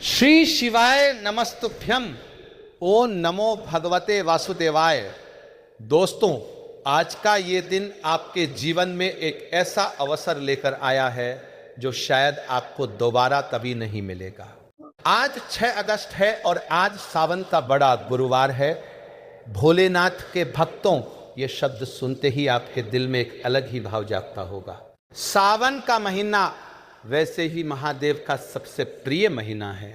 श्री शिवाय नमस्तुभ्यम। ओम नमो भगवते वासुदेवाय। दोस्तों, आज का ये दिन आपके जीवन में एक ऐसा अवसर लेकर आया है जो शायद आपको दोबारा कभी नहीं मिलेगा। आज 6 अगस्त है और आज सावन का बड़ा गुरुवार है। भोलेनाथ के भक्तों, ये शब्द सुनते ही आपके दिल में एक अलग ही भाव जागता होगा। सावन का महीना वैसे ही महादेव का सबसे प्रिय महीना है,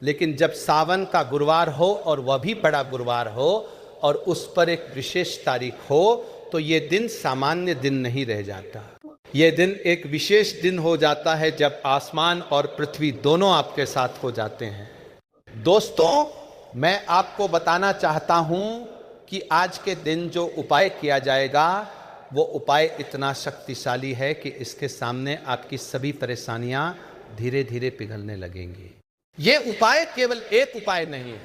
लेकिन जब सावन का गुरुवार हो और वह भी बड़ा गुरुवार हो और उस पर एक विशेष तारीख हो, तो ये दिन सामान्य दिन नहीं रह जाता। ये दिन एक विशेष दिन हो जाता है जब आसमान और पृथ्वी दोनों आपके साथ हो जाते हैं। दोस्तों, मैं आपको बताना चाहता हूं कि आज के दिन जो उपाय किया जाएगा वो उपाय इतना शक्तिशाली है कि इसके सामने आपकी सभी परेशानियां धीरे धीरे पिघलने लगेंगी। ये उपाय केवल एक उपाय नहीं है,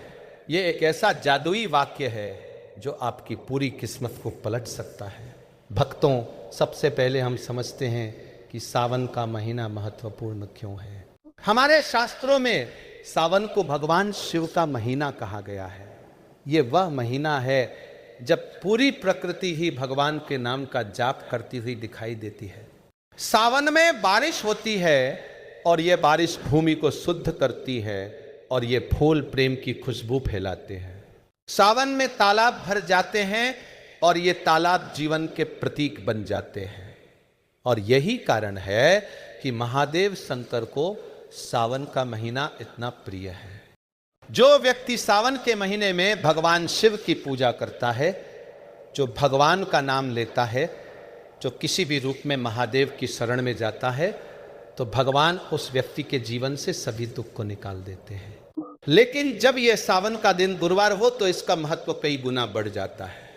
ये एक ऐसा जादुई वाक्य है जो आपकी पूरी किस्मत को पलट सकता है। भक्तों, सबसे पहले हम समझते हैं कि सावन का महीना महत्वपूर्ण क्यों है। हमारे शास्त्रों में सावन को भगवान शिव का महीना कहा गया है। ये वह महीना है जब पूरी प्रकृति ही भगवान के नाम का जाप करती हुई दिखाई देती है। सावन में बारिश होती है और ये बारिश भूमि को शुद्ध करती है और ये फूल प्रेम की खुशबू फैलाते हैं। सावन में तालाब भर जाते हैं और ये तालाब जीवन के प्रतीक बन जाते हैं। और यही कारण है कि महादेव शंकर को सावन का महीना इतना प्रिय है। जो व्यक्ति सावन के महीने में भगवान शिव की पूजा करता है, जो भगवान का नाम लेता है, जो किसी भी रूप में महादेव की शरण में जाता है, तो भगवान उस व्यक्ति के जीवन से सभी दुख को निकाल देते हैं। लेकिन जब यह सावन का दिन गुरुवार हो तो इसका महत्व कई गुना बढ़ जाता है।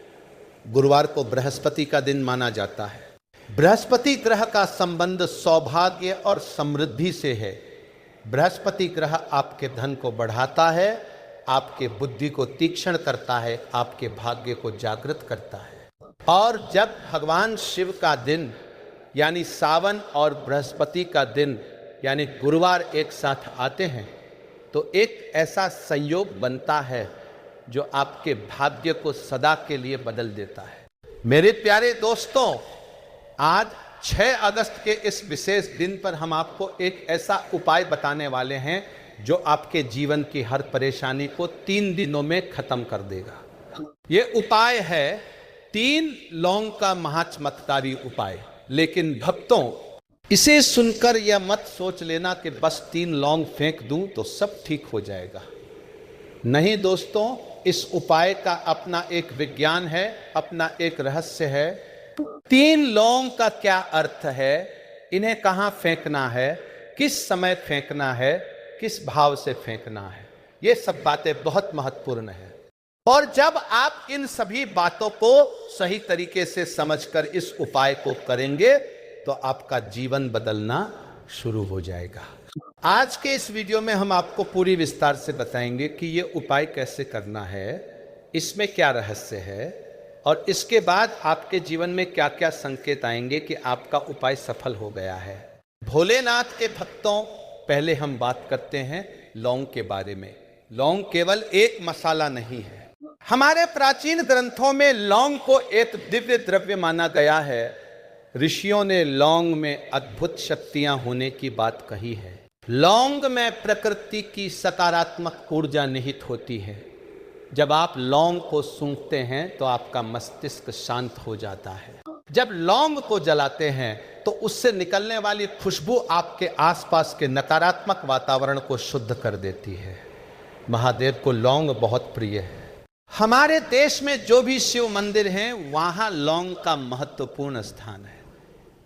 गुरुवार को बृहस्पति का दिन माना जाता है। बृहस्पति ग्रह का संबंध सौभाग्य और समृद्धि से है। बृहस्पति ग्रह आपके धन को बढ़ाता है, आपके बुद्धि को तीक्ष्ण करता है, आपके भाग्य को जागृत करता है। और जब भगवान शिव का दिन यानी सावन और बृहस्पति का दिन यानी गुरुवार एक साथ आते हैं तो एक ऐसा संयोग बनता है जो आपके भाग्य को सदा के लिए बदल देता है। मेरे प्यारे दोस्तों, आज 6 अगस्त के इस विशेष दिन पर हम आपको एक ऐसा उपाय बताने वाले हैं जो आपके जीवन की हर परेशानी को 3 दिनों में खत्म कर देगा। ये उपाय है 3 लौंग का महाचमत्कारी उपाय। लेकिन भक्तों, इसे सुनकर यह मत सोच लेना कि बस 3 लौंग फेंक दूं तो सब ठीक हो जाएगा। नहीं दोस्तों, इस उपाय का अपना एक विज्ञान है, अपना एक रहस्य है। 3 लौंग का क्या अर्थ है, इन्हें कहाँ फेंकना है, किस समय फेंकना है, किस भाव से फेंकना है, ये सब बातें बहुत महत्वपूर्ण है। और जब आप इन सभी बातों को सही तरीके से समझकर इस उपाय को करेंगे तो आपका जीवन बदलना शुरू हो जाएगा। आज के इस वीडियो में हम आपको पूरी विस्तार से बताएंगे कि ये उपाय कैसे करना है, इसमें क्या रहस्य है और इसके बाद आपके जीवन में क्या क्या संकेत आएंगे कि आपका उपाय सफल हो गया है। भोलेनाथ के भक्तों, पहले हम बात करते हैं लौंग के बारे में। लौंग केवल एक मसाला नहीं है। हमारे प्राचीन ग्रंथों में लौंग को एक दिव्य द्रव्य माना गया है। ऋषियों ने लौंग में अद्भुत शक्तियां होने की बात कही है। लौंग में प्रकृति की सकारात्मक ऊर्जा निहित होती है। जब आप लौंग को सूंघते हैं तो आपका मस्तिष्क शांत हो जाता है। जब लौंग को जलाते हैं तो उससे निकलने वाली खुशबू आपके आसपास के नकारात्मक वातावरण को शुद्ध कर देती है। महादेव को लौंग बहुत प्रिय है। हमारे देश में जो भी शिव मंदिर हैं वहां लौंग का महत्वपूर्ण स्थान है।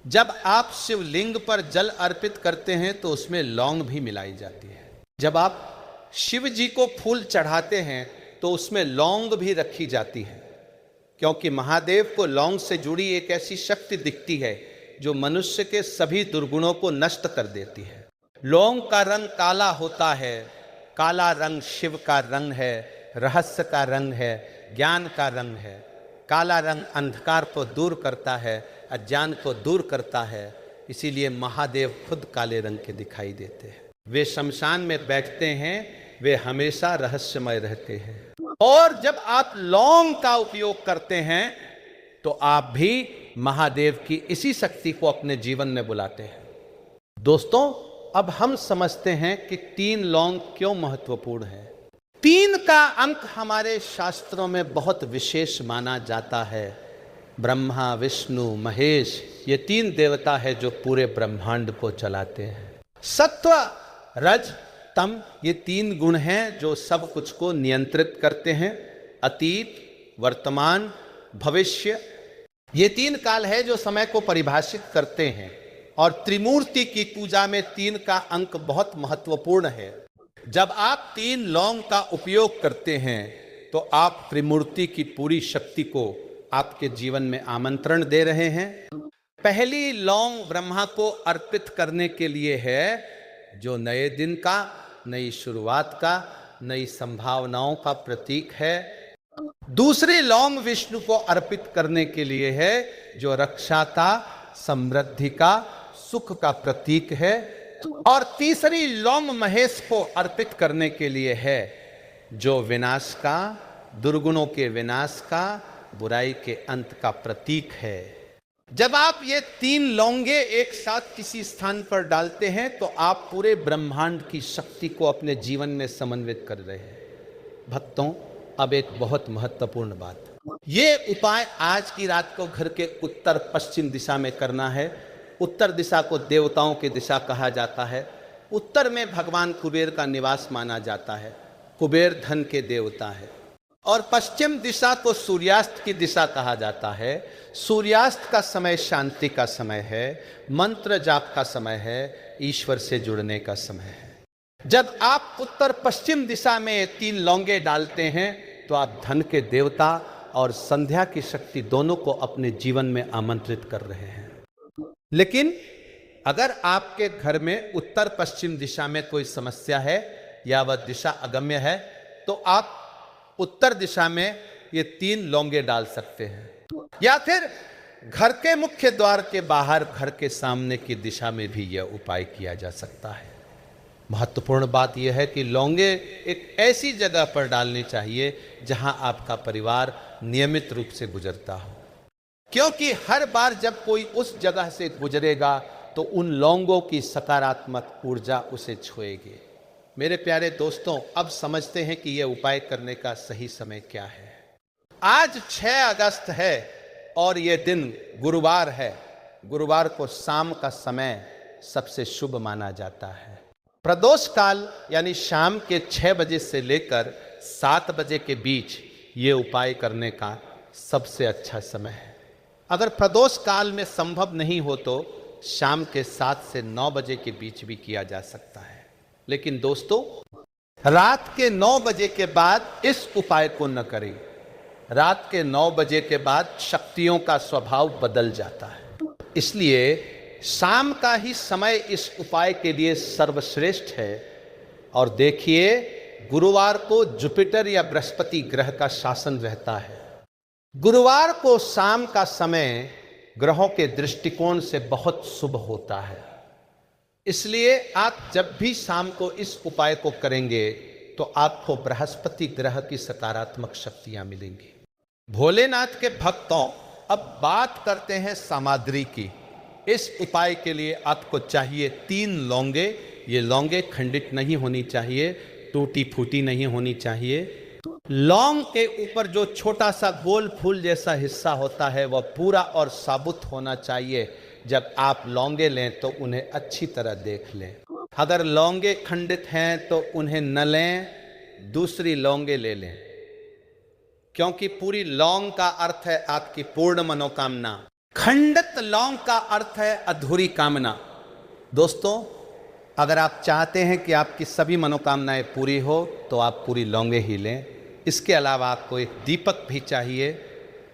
जब आप शिवलिंग पर जल अर्पित करते हैं तो उसमें लौंग भी मिलाई जाती है। जब आप शिव जी को फूल चढ़ाते हैं तो उसमें लौंग भी रखी जाती है, क्योंकि महादेव को लौंग से जुड़ी एक ऐसी शक्ति दिखती है जो मनुष्य के सभी दुर्गुणों को नष्ट कर देती है। लौंग का रंग काला होता है। काला रंग शिव का रंग है, रहस्य का रंग है, ज्ञान का रंग है। काला रंग अंधकार को दूर करता है, अज्ञान को दूर करता है। इसीलिए महादेव खुद काले रंग के दिखाई देते हैं। वे शमशान में बैठते हैं, वे हमेशा रहस्यमय रहते हैं। और जब आप लौंग का उपयोग करते हैं तो आप भी महादेव की इसी शक्ति को अपने जीवन में बुलाते हैं। दोस्तों, अब हम समझते हैं कि 3 लौंग क्यों महत्वपूर्ण है। 3 का अंक हमारे शास्त्रों में बहुत विशेष माना जाता है। ब्रह्मा, विष्णु, महेश, ये 3 देवता है जो पूरे ब्रह्मांड को चलाते हैं। सत्व, रज, तम, ये 3 गुण हैं जो सब कुछ को नियंत्रित करते हैं। अतीत, वर्तमान, भविष्य, ये 3 काल है जो समय को परिभाषित करते हैं। और त्रिमूर्ति की पूजा में 3 का अंक बहुत महत्वपूर्ण है। जब आप 3 लौंग का उपयोग करते हैं तो आप त्रिमूर्ति की पूरी शक्ति को आपके जीवन में आमंत्रण दे रहे हैं। पहली लौंग ब्रह्मा को अर्पित करने के लिए है, जो नए दिन का, नई शुरुआत का, नई संभावनाओं का प्रतीक है। दूसरी लौंग विष्णु को अर्पित करने के लिए है, जो रक्षा का, समृद्धि का, सुख का प्रतीक है। और तीसरी लौंग महेश को अर्पित करने के लिए है, जो विनाश का, दुर्गुणों के विनाश का, बुराई के अंत का प्रतीक है। जब आप ये 3 लौंगे एक साथ किसी स्थान पर डालते हैं तो आप पूरे ब्रह्मांड की शक्ति को अपने जीवन में समन्वित कर रहे हैं। भक्तों, अब एक बहुत महत्वपूर्ण बात, ये उपाय आज की रात को घर के उत्तर पश्चिम दिशा में करना है। उत्तर दिशा को देवताओं की दिशा कहा जाता है। उत्तर में भगवान कुबेर का निवास माना जाता है। कुबेर धन के देवता है। और पश्चिम दिशा को सूर्यास्त की दिशा कहा जाता है। सूर्यास्त का समय शांति का समय है, मंत्र जाप का समय है, ईश्वर से जुड़ने का समय है। जब आप उत्तर पश्चिम दिशा में 3 लौंगे डालते हैं तो आप धन के देवता और संध्या की शक्ति दोनों को अपने जीवन में आमंत्रित कर रहे हैं। लेकिन अगर आपके घर में उत्तर पश्चिम दिशा में कोई समस्या है या वह दिशा अगम्य है तो आप उत्तर दिशा में ये 3 लौंगे डाल सकते हैं, या फिर घर के मुख्य द्वार के बाहर घर के सामने की दिशा में भी यह उपाय किया जा सकता है। महत्वपूर्ण बात यह है कि लौंगे एक ऐसी जगह पर डालनी चाहिए जहां आपका परिवार नियमित रूप से गुजरता हो, क्योंकि हर बार जब कोई उस जगह से गुजरेगा तो उन लौंगों की सकारात्मक ऊर्जा उसे छुएगी। मेरे प्यारे दोस्तों, अब समझते हैं कि यह उपाय करने का सही समय क्या है। आज 6 अगस्त है और यह दिन गुरुवार है। गुरुवार को शाम का समय सबसे शुभ माना जाता है। प्रदोष काल यानी शाम के 6 बजे से लेकर 7 बजे के बीच ये उपाय करने का सबसे अच्छा समय है। अगर प्रदोष काल में संभव नहीं हो तो शाम के 7 से 9 बजे के बीच भी किया जा सकता है। लेकिन दोस्तों, रात के 9 बजे के बाद इस उपाय को न करें। रात के 9 बजे के बाद शक्तियों का स्वभाव बदल जाता है। इसलिए शाम का ही समय इस उपाय के लिए सर्वश्रेष्ठ है। और देखिए, गुरुवार को जुपिटर या बृहस्पति ग्रह का शासन रहता है। गुरुवार को शाम का समय ग्रहों के दृष्टिकोण से बहुत शुभ होता है। इसलिए आप जब भी शाम को इस उपाय को करेंगे तो आपको बृहस्पति ग्रह की सकारात्मक शक्तियां मिलेंगी। भोलेनाथ के भक्तों, अब बात करते हैं सामग्री की। इस उपाय के लिए आपको चाहिए 3 लौंगे। ये लौंगे खंडित नहीं होनी चाहिए, टूटी फूटी नहीं होनी चाहिए। लौंग के ऊपर जो छोटा सा गोल फूल जैसा हिस्सा होता है वह पूरा और साबुत होना चाहिए। जब आप लौंगे लें तो उन्हें अच्छी तरह देख लें। अगर लौंगे खंडित हैं तो उन्हें न लें, दूसरी लौंगे ले लें, क्योंकि पूरी लौंग का अर्थ है आपकी पूर्ण मनोकामना। खंडित लौंग का अर्थ है अधूरी कामना। दोस्तों, अगर आप चाहते हैं कि आपकी सभी मनोकामनाएं पूरी हो तो आप पूरी लौंगे ही लें। इसके अलावा आपको एक दीपक भी चाहिए।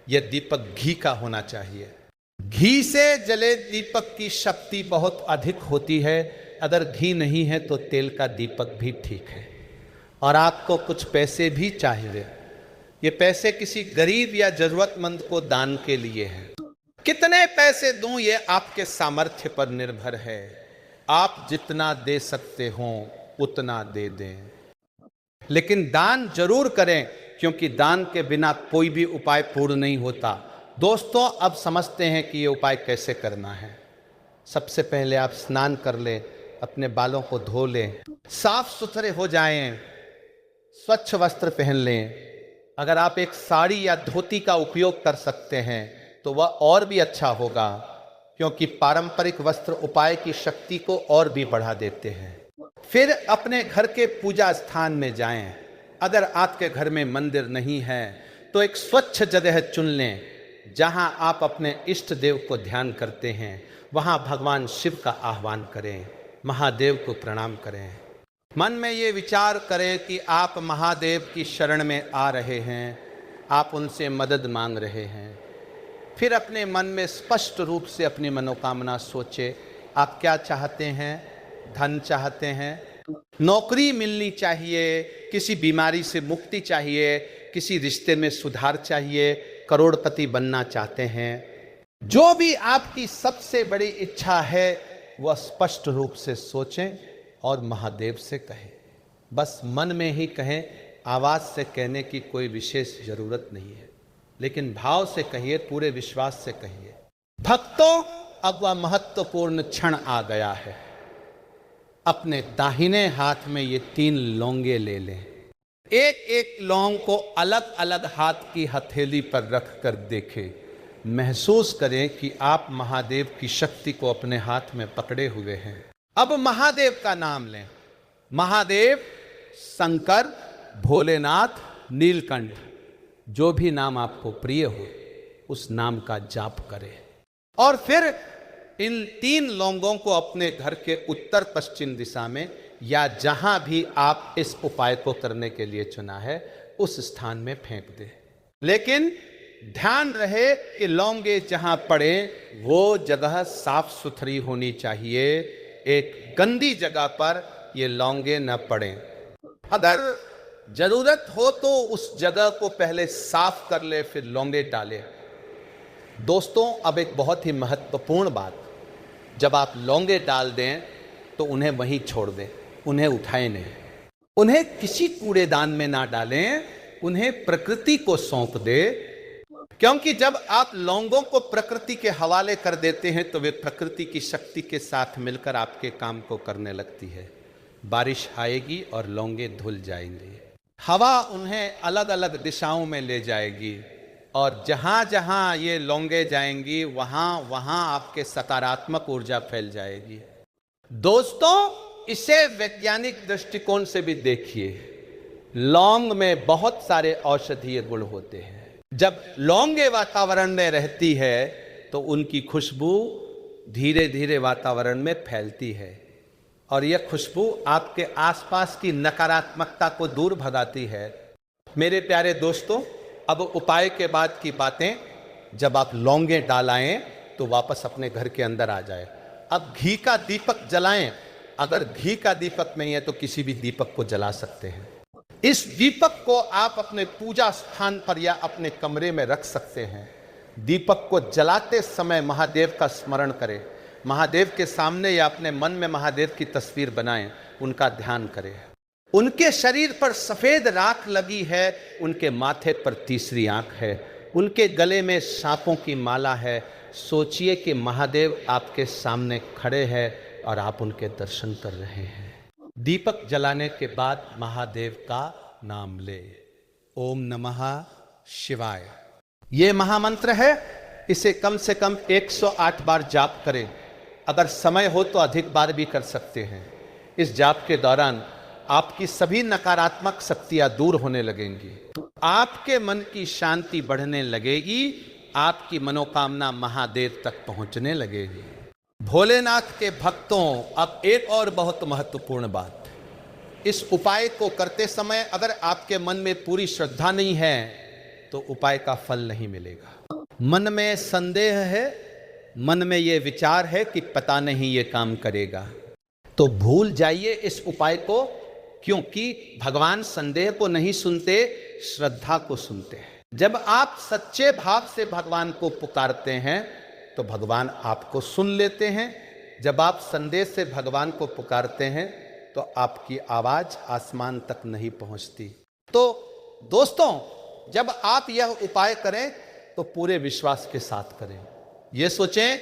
यह दीपक घी का होना चाहिए। घी से जले दीपक की शक्ति बहुत अधिक होती है। अगर घी नहीं है तो तेल का दीपक भी ठीक है। और आपको कुछ पैसे भी चाहिए। ये पैसे किसी गरीब या जरूरतमंद को दान के लिए हैं। कितने पैसे दूं ये आपके सामर्थ्य पर निर्भर है। आप जितना दे सकते हो उतना दे दें, लेकिन दान जरूर करें, क्योंकि दान के बिना कोई भी उपाय पूर्ण नहीं होता। दोस्तों, अब समझते हैं कि ये उपाय कैसे करना है। सबसे पहले आप स्नान कर लें, अपने बालों को धो लें, साफ सुथरे हो जाएं, स्वच्छ वस्त्र पहन लें। अगर आप एक साड़ी या धोती का उपयोग कर सकते हैं तो वह और भी अच्छा होगा, क्योंकि पारंपरिक वस्त्र उपाय की शक्ति को और भी बढ़ा देते हैं। फिर अपने घर के पूजा स्थान में जाएं। अगर आपके घर में मंदिर नहीं है तो एक स्वच्छ जगह चुन लें, जहां आप अपने इष्ट देव को ध्यान करते हैं। वहां भगवान शिव का आह्वान करें, महादेव को प्रणाम करें। मन में ये विचार करें कि आप महादेव की शरण में आ रहे हैं, आप उनसे मदद मांग रहे हैं। फिर अपने मन में स्पष्ट रूप से अपनी मनोकामना सोचे। आप क्या चाहते हैं? धन चाहते हैं, नौकरी मिलनी चाहिए, किसी बीमारी से मुक्ति चाहिए, किसी रिश्ते में सुधार चाहिए, करोड़पति बनना चाहते हैं। जो भी आपकी सबसे बड़ी इच्छा है वह स्पष्ट रूप से सोचें और महादेव से कहें। बस मन में ही कहें, आवाज़ से कहने की कोई विशेष ज़रूरत नहीं है, लेकिन भाव से कहिए, पूरे विश्वास से कहिए। भक्तों, अब वह महत्वपूर्ण क्षण आ गया है। अपने दाहिने हाथ में ये 3 लौंगे ले लें। एक एक लौंग को अलग अलग हाथ की हथेली पर रख कर देखें। महसूस करें कि आप महादेव की शक्ति को अपने हाथ में पकड़े हुए हैं। अब महादेव का नाम लें। महादेव, शंकर, भोलेनाथ, नीलकंठ, जो भी नाम आपको प्रिय हो उस नाम का जाप करें। और फिर इन 3 लौंगों को अपने घर के उत्तर पश्चिम दिशा में या जहां भी आप इस उपाय को करने के लिए चुना है उस स्थान में फेंक दें। लेकिन ध्यान रहे कि लौंगे जहां पड़े वो जगह साफ सुथरी होनी चाहिए। एक गंदी जगह पर ये लौंगे न पड़ें। अगर जरूरत हो तो उस जगह को पहले साफ कर ले, फिर लौंगे डालें। दोस्तों, अब एक बहुत ही महत्वपूर्ण बात, जब आप लौंगे डाल दें तो उन्हें वहीं छोड़ दें, उन्हें उठाएं नहीं, उन्हें किसी कूड़ेदान में ना डालें, उन्हें प्रकृति को सौंप दें। क्योंकि जब आप लौंगों को प्रकृति के हवाले कर देते हैं तो वे प्रकृति की शक्ति के साथ मिलकर आपके काम को करने लगती है। बारिश आएगी और लौंगे धुल जाएंगे, हवा उन्हें अलग अलग दिशाओं में ले जाएगी, और जहाँ जहाँ ये लौंगे जाएंगी वहाँ वहाँ आपके सकारात्मक ऊर्जा फैल जाएगी। दोस्तों, इसे वैज्ञानिक दृष्टिकोण से भी देखिए। लौंग में बहुत सारे औषधीय गुण होते हैं। जब लौंगे वातावरण में रहती है तो उनकी खुशबू धीरे धीरे वातावरण में फैलती है, और यह खुशबू आपके आसपास की नकारात्मकता को दूर भगाती है। मेरे प्यारे दोस्तों, अब उपाय के बाद की बातें, जब आप लौंगे डालाएं तो वापस अपने घर के अंदर आ जाए। अब घी का दीपक जलाएं। अगर घी का दीपक नहीं है तो किसी भी दीपक को जला सकते हैं। इस दीपक को आप अपने पूजा स्थान पर या अपने कमरे में रख सकते हैं। दीपक को जलाते समय महादेव का स्मरण करें। महादेव के सामने या अपने मन में महादेव की तस्वीर बनाएं, उनका ध्यान करें। उनके शरीर पर सफेद राख लगी है, उनके माथे पर तीसरी आंख है, उनके गले में सांपों की माला है। सोचिए कि महादेव आपके सामने खड़े हैं और आप उनके दर्शन कर रहे हैं। दीपक जलाने के बाद महादेव का नाम ले। ओम नमः शिवाय। ये महामंत्र है, इसे कम से कम 108 बार जाप करें। अगर समय हो तो अधिक बार भी कर सकते हैं। इस जाप के दौरान आपकी सभी नकारात्मक शक्तियां दूर होने लगेंगी, आपके मन की शांति बढ़ने लगेगी, आपकी मनोकामना महादेव तक पहुंचने लगेगी। भोलेनाथ के भक्तों, अब एक और बहुत महत्वपूर्ण बात, इस उपाय को करते समय अगर आपके मन में पूरी श्रद्धा नहीं है तो उपाय का फल नहीं मिलेगा। मन में संदेह है, मन में ये विचार है कि पता नहीं ये काम करेगा, तो भूल जाइए इस उपाय को, क्योंकि भगवान संदेह को नहीं सुनते, श्रद्धा को सुनते हैं। जब आप सच्चे भाव से भगवान को पुकारते हैं तो भगवान आपको सुन लेते हैं जब आप संदेश से भगवान को पुकारते हैं तो आपकी आवाज आसमान तक नहीं पहुंचती। तो दोस्तों, जब आप यह उपाय करें तो पूरे विश्वास के साथ करें। यह सोचें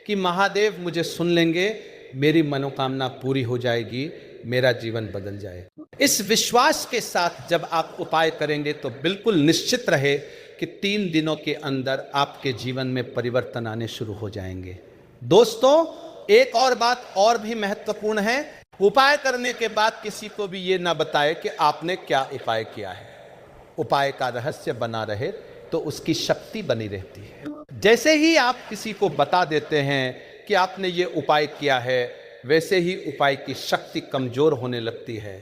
कि महादेव मुझे सुन लेंगे, मेरी मनोकामना पूरी हो जाएगी, मेरा जीवन बदल जाएगा। इस विश्वास के साथ जब आप उपाय करेंगे तो बिल्कुल निश्चित रहे कि 3 दिनों के अंदर आपके जीवन में परिवर्तन आने शुरू हो जाएंगे। दोस्तों, एक और बात और भी महत्वपूर्ण है, उपाय करने के बाद किसी को भी ये ना बताए कि आपने क्या उपाय किया है। उपाय का रहस्य बना रहे तो उसकी शक्ति बनी रहती है। जैसे ही आप किसी को बता देते हैं कि आपने ये उपाय किया है, वैसे ही उपाय की शक्ति कमजोर होने लगती है।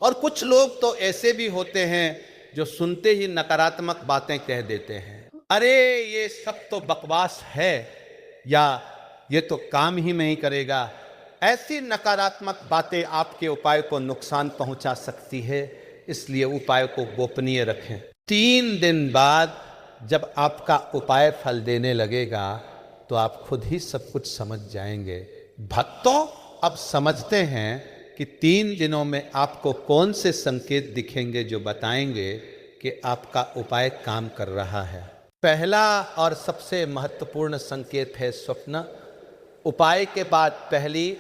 और कुछ लोग तो ऐसे भी होते हैं जो सुनते ही नकारात्मक बातें कह देते हैं, अरे ये सब तो बकवास है, या ये तो काम ही नहीं करेगा। ऐसी नकारात्मक बातें आपके उपाय को नुकसान पहुंचा सकती है, इसलिए उपाय को गोपनीय रखें। 3 दिन बाद जब आपका उपाय फल देने लगेगा तो आप खुद ही सब कुछ समझ जाएंगे। भक्तों, अब समझते हैं कि 3 दिनों में आपको कौन से संकेत दिखेंगे जो बताएंगे कि आपका उपाय काम कर रहा है। पहला और सबसे महत्वपूर्ण संकेत है स्वप्न। उपाय के बाद पहली,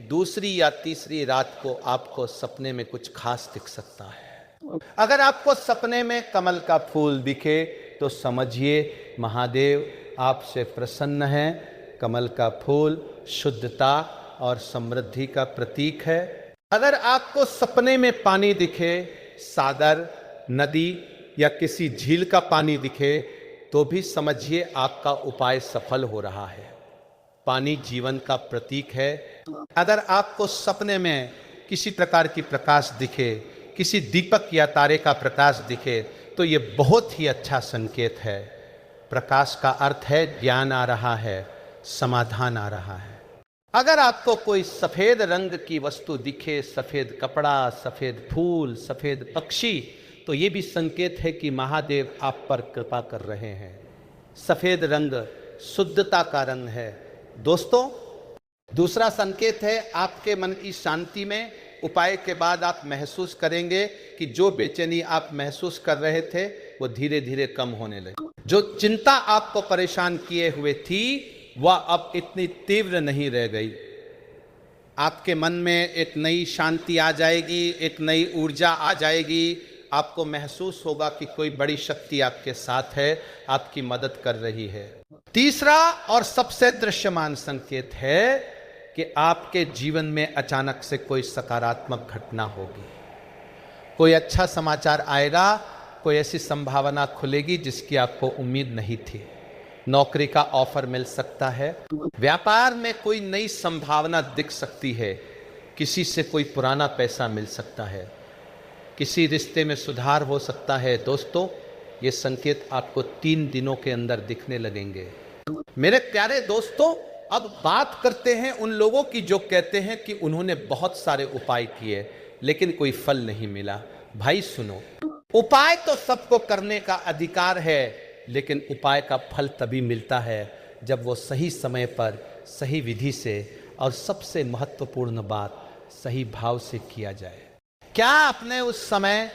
दूसरी या तीसरी रात को आपको सपने में कुछ खास दिख सकता है। अगर आपको सपने में कमल का फूल दिखे तो समझिए महादेव आपसे प्रसन्न हैं। कमल का फूल शुद्धता और समृद्धि का प्रतीक है। अगर आपको सपने में पानी दिखे, सागर, नदी या किसी झील का पानी दिखे, तो भी समझिए आपका उपाय सफल हो रहा है। पानी जीवन का प्रतीक है। अगर आपको सपने में किसी प्रकार की प्रकाश दिखे, किसी दीपक या तारे का प्रकाश दिखे, तो ये बहुत ही अच्छा संकेत है। प्रकाश का अर्थ है ज्ञान आ रहा है, समाधान आ रहा है। अगर आपको कोई सफेद रंग की वस्तु दिखे, सफेद कपड़ा, सफेद फूल, सफेद पक्षी, तो ये भी संकेत है कि महादेव आप पर कृपा कर रहे हैं। सफेद रंग शुद्धता का रंग है। दोस्तों, दूसरा संकेत है आपके मन की शांति में। उपाय के बाद आप महसूस करेंगे कि जो बेचैनी आप महसूस कर रहे थे वो धीरे धीरे कम होने लगी। जो चिंता आपको परेशान किए हुए थी वह अब इतनी तीव्र नहीं रह गई। आपके मन में एक नई शांति आ जाएगी, एक नई ऊर्जा आ जाएगी। आपको महसूस होगा कि कोई बड़ी शक्ति आपके साथ है, आपकी मदद कर रही है। तीसरा और सबसे दृश्यमान संकेत है कि आपके जीवन में अचानक से कोई सकारात्मक घटना होगी, कोई अच्छा समाचार आएगा, कोई ऐसी संभावना खुलेगी जिसकी आपको उम्मीद नहीं थी। नौकरी का ऑफर मिल सकता है, व्यापार में कोई नई संभावना दिख सकती है, किसी से कोई पुराना पैसा मिल सकता है, किसी रिश्ते में सुधार हो सकता है। दोस्तों, ये संकेत आपको 3 दिनों के अंदर दिखने लगेंगे। मेरे प्यारे दोस्तों, अब बात करते हैं उन लोगों की जो कहते हैं कि उन्होंने बहुत सारे उपाय किए लेकिन कोई फल नहीं मिला। भाई सुनो, उपाय तो सबको करने का अधिकार है, लेकिन उपाय का फल तभी मिलता है जब वो सही समय पर, सही विधि से और सबसे महत्वपूर्ण बात, सही भाव से किया जाए। क्या आपने उस समय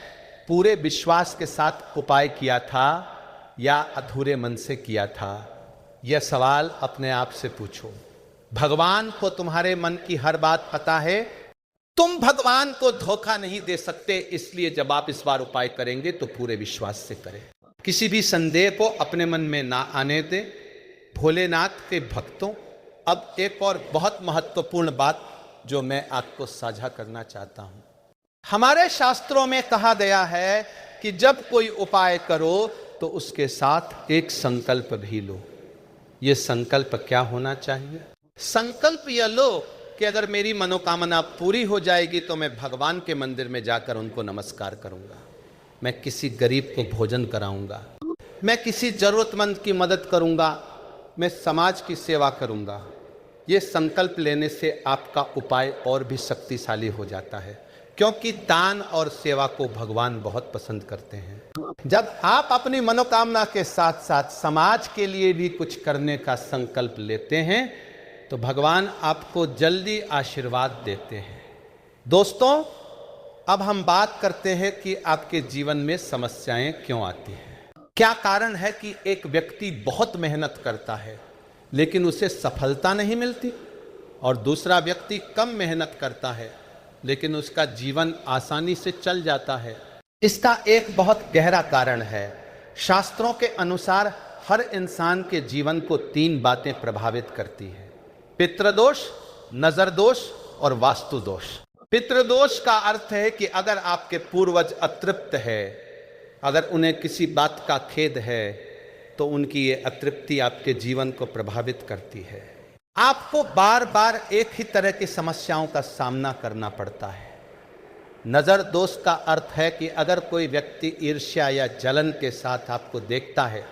पूरे विश्वास के साथ उपाय किया था या अधूरे मन से किया था? यह सवाल अपने आप से पूछो। भगवान को तुम्हारे मन की हर बात पता है। तुम भगवान को धोखा नहीं दे सकते, इसलिए जब आप इस बार उपाय करेंगे तो पूरे विश्वास से करें। किसी भी संदेह को अपने मन में ना आने दें। भोलेनाथ के भक्तों, अब एक और बहुत महत्वपूर्ण बात जो मैं आपको साझा करना चाहता हूं। हमारे शास्त्रों में कहा गया है कि जब कोई उपाय करो तो उसके साथ एक संकल्प भी लो। यह संकल्प क्या होना चाहिए? संकल्प यह लो कि अगर मेरी मनोकामना पूरी हो जाएगी तो मैं भगवान के मंदिर में जाकर उनको नमस्कार करूंगा, मैं किसी गरीब को भोजन कराऊंगा, मैं किसी जरूरतमंद की मदद करूंगा, मैं समाज की सेवा करूंगा। ये संकल्प लेने से आपका उपाय और भी शक्तिशाली हो जाता है, क्योंकि दान और सेवा को भगवान बहुत पसंद करते हैं। जब आप अपनी मनोकामना के साथ साथ समाज के लिए भी कुछ करने का संकल्प लेते हैं तो भगवान आपको जल्दी आशीर्वाद देते हैं। दोस्तों, अब हम बात करते हैं कि आपके जीवन में समस्याएं क्यों आती हैं। क्या कारण है कि एक व्यक्ति बहुत मेहनत करता है लेकिन उसे सफलता नहीं मिलती, और दूसरा व्यक्ति कम मेहनत करता है लेकिन उसका जीवन आसानी से चल जाता है। इसका एक बहुत गहरा कारण है। शास्त्रों के अनुसार हर इंसान के जीवन को 3 बातें प्रभावित करती हैं: पितृदोष, नजर दोष और वास्तु दोष। पितृदोष का अर्थ है कि अगर आपके पूर्वज अतृप्त है, अगर उन्हें किसी बात का खेद है, तो उनकी ये अतृप्ति आपके जीवन को प्रभावित करती है। आपको बार बार एक ही तरह की समस्याओं का सामना करना पड़ता है। नजर दोष का अर्थ है कि अगर कोई व्यक्ति ईर्ष्या या जलन के साथ आपको देखता है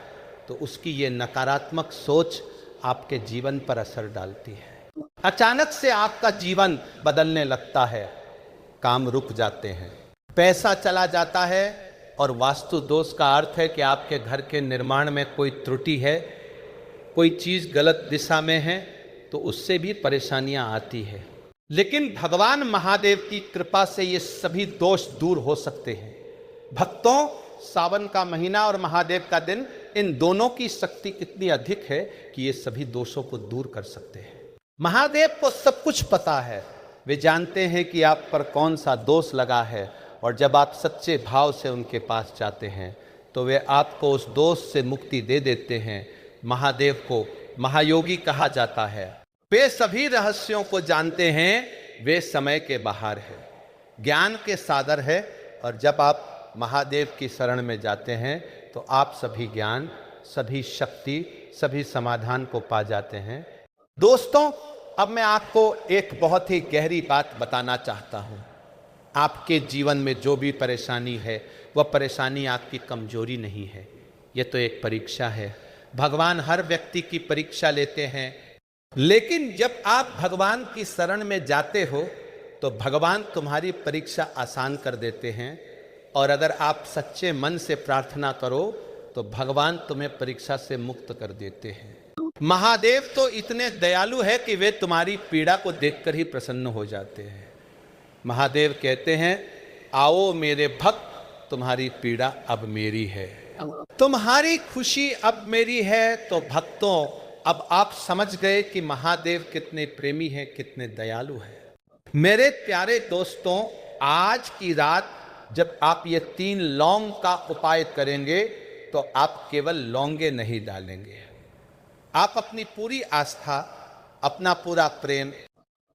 तो उसकी ये नकारात्मक सोच आपके जीवन पर असर डालती है। अचानक से आपका जीवन बदलने लगता है, काम रुक जाते हैं, पैसा चला जाता है। और वास्तु दोष का अर्थ है कि आपके घर के निर्माण में कोई त्रुटि है, कोई चीज़ गलत दिशा में है, तो उससे भी परेशानियां आती है। लेकिन भगवान महादेव की कृपा से ये सभी दोष दूर हो सकते हैं। भक्तों, सावन का महीना और महादेव का दिन, इन दोनों की शक्ति इतनी अधिक है कि ये सभी दोषों को दूर कर सकते हैं। महादेव को सब कुछ पता है। वे जानते हैं कि आप पर कौन सा दोष लगा है, और जब आप सच्चे भाव से उनके पास जाते हैं तो वे आपको उस दोष से मुक्ति दे देते हैं। महादेव को महायोगी कहा जाता है। वे सभी रहस्यों को जानते हैं। वे समय के बाहर है, ज्ञान के सागर है, और जब आप महादेव की शरण में जाते हैं तो आप सभी ज्ञान, सभी शक्ति, सभी समाधान को पा जाते हैं। दोस्तों, अब मैं आपको एक बहुत ही गहरी बात बताना चाहता हूँ। आपके जीवन में जो भी परेशानी है, वह परेशानी आपकी कमजोरी नहीं है। यह तो एक परीक्षा है। भगवान हर व्यक्ति की परीक्षा लेते हैं। लेकिन जब आप भगवान की शरण में जाते हो तो भगवान तुम्हारी परीक्षा आसान कर देते हैं, और अगर आप सच्चे मन से प्रार्थना करो तो भगवान तुम्हें परीक्षा से मुक्त कर देते हैं। महादेव तो इतने दयालु है कि वे तुम्हारी पीड़ा को देखकर ही प्रसन्न हो जाते हैं। महादेव कहते हैं, आओ मेरे भक्त, तुम्हारी पीड़ा अब मेरी है, तुम्हारी खुशी अब मेरी है। तो भक्तों, अब आप समझ गए कि महादेव कितने प्रेमी हैं, कितने दयालु हैं। मेरे प्यारे दोस्तों, आज की रात जब आप ये 3 लौंग का उपाय करेंगे तो आप केवल लौंगे नहीं डालेंगे, आप अपनी पूरी आस्था, अपना पूरा प्रेम,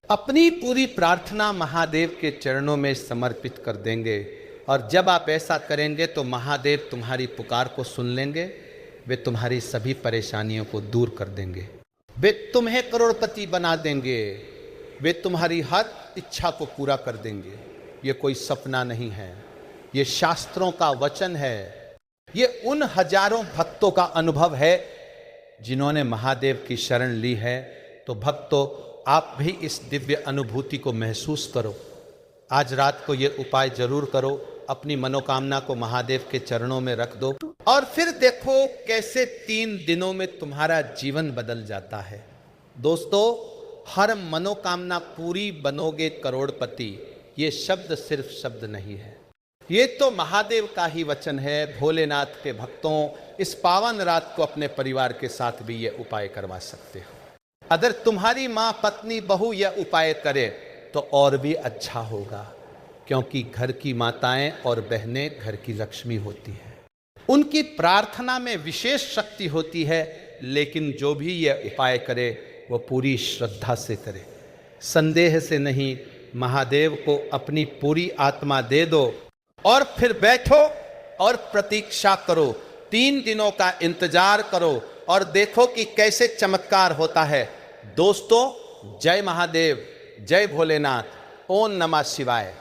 अपनी पूरी प्रार्थना महादेव के चरणों में समर्पित कर देंगे। और जब आप ऐसा करेंगे तो महादेव तुम्हारी पुकार को सुन लेंगे। वे तुम्हारी सभी परेशानियों को दूर कर देंगे। वे तुम्हें करोड़पति बना देंगे। वे तुम्हारी हर इच्छा को पूरा कर देंगे। ये कोई सपना नहीं है, ये शास्त्रों का वचन है। ये उन हजारों भक्तों का अनुभव है जिन्होंने महादेव की शरण ली है। तो भक्तों, आप भी इस दिव्य अनुभूति को महसूस करो। आज रात को ये उपाय जरूर करो। अपनी मनोकामना को महादेव के चरणों में रख दो, और फिर देखो कैसे 3 दिनों में तुम्हारा जीवन बदल जाता है। दोस्तों, हर मनोकामना पूरी बनोगे करोड़पति, ये शब्द सिर्फ शब्द नहीं है, ये तो महादेव का ही वचन है। भोलेनाथ के भक्तों, इस पावन रात को अपने परिवार के साथ भी ये उपाय करवा सकते हो। अगर तुम्हारी माँ, पत्नी, बहू यह उपाय करे तो और भी अच्छा होगा, क्योंकि घर की माताएं और बहनें घर की लक्ष्मी होती हैं। उनकी प्रार्थना में विशेष शक्ति होती है। लेकिन जो भी यह उपाय करे वो पूरी श्रद्धा से करे, संदेह से नहीं। महादेव को अपनी पूरी आत्मा दे दो और फिर बैठो और प्रतीक्षा करो। 3 दिनों का इंतजार करो और देखो कि कैसे चमत्कार होता है। दोस्तों, जय महादेव, जय भोलेनाथ, ओम नमः शिवाय।